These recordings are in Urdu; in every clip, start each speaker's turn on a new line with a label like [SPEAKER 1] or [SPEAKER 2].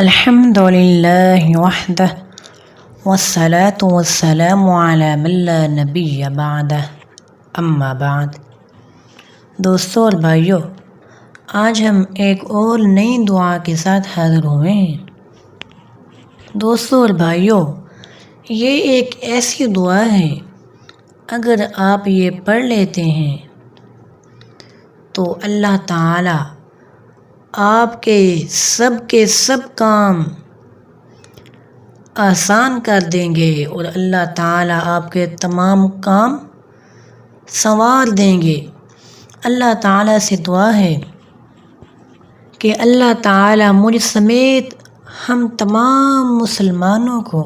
[SPEAKER 1] الحمد للہ وحدہ والصلاة والسلام علی من لا نبی بعدہ اما بعد۔ دوستو اور بھائیو، آج ہم ایک اور نئی دعا کے ساتھ حاضر ہوئے ہیں۔ دوستو اور بھائیو، یہ ایک ایسی دعا ہے، اگر آپ یہ پڑھ لیتے ہیں تو اللہ تعالی آپ کے سب کام آسان کر دیں گے اور اللہ تعالی آپ کے تمام کام سنوار دیں گے۔ اللہ تعالی سے دعا ہے کہ اللہ تعالی مجھ سمیت ہم تمام مسلمانوں کو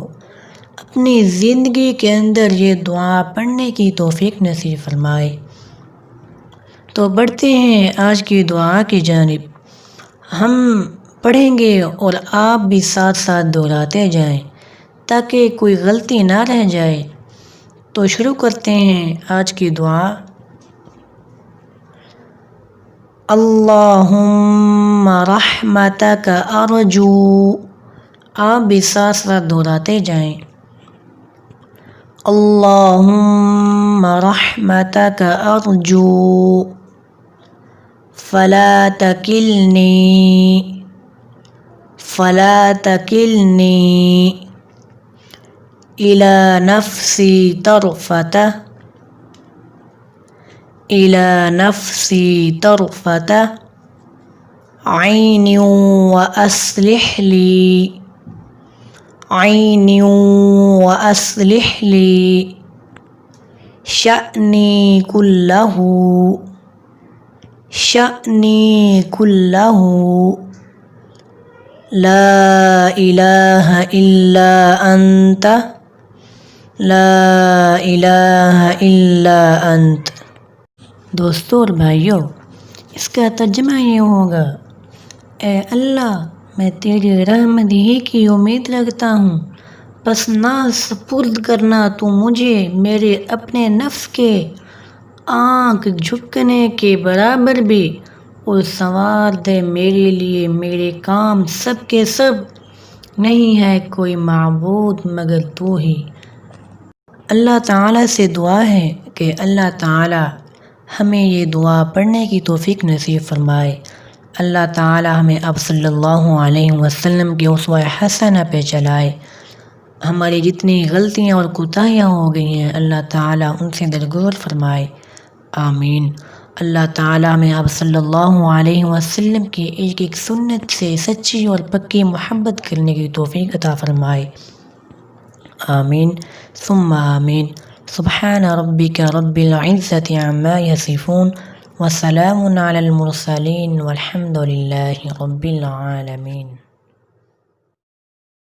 [SPEAKER 1] اپنی زندگی کے اندر یہ دعا پڑھنے کی توفیق نصیب فرمائے۔ تو بڑھتے ہیں آج کی دعا کی جانب۔ ہم پڑھیں گے اور آپ بھی ساتھ ساتھ دہراتے جائیں تاکہ کوئی غلطی نہ رہ جائے۔ تو شروع کرتے ہیں آج کی دعا۔ اللہم رحمتک ارجو، آپ بھی ساتھ ساتھ دہراتے جائیں۔ اللہم رحمتک ارجو فلا تکلنی الی نفسی طرفۃ عین واصلح لی شأنی کلہ لا الہ الا انت۔ دوستو اور بھائیو، اس کا ترجمہ یہ ہوگا: اے اللہ، میں تیری رحمت ہی کی امید رکھتا ہوں، بس سپرد کرنا تو مجھے میرے اپنے نفس کے آنکھ جھکنے کے برابر بھی، اور سنوار دے میرے لیے میرے کام سب کے سب۔ نہیں ہے کوئی معبود مگر تو ہی۔ اللہ تعالیٰ سے دعا ہے کہ اللہ تعالیٰ ہمیں یہ دعا پڑھنے کی توفیق نصیب فرمائے۔ اللہ تعالیٰ ہمیں اب صلی اللہ علیہ وسلم کی اسوہ حسنہ پہ چلائے۔ ہماری جتنی غلطیاں اور کوتاہیاں ہو گئی ہیں، اللہ تعالیٰ ان سے درگزر فرمائے، آمین۔ اللہ تعالیٰ ہمیں اب صلی اللہ علیہ وسلم کی ایک ایک سنت سے سچی اور پکی محبت کرنے کی توفیق عطا فرمائے، آمین ثم آمین۔ سبحان ربک رب العزۃ عما یصفون وسلام علی المرسلین والحمد للہ رب العالمین۔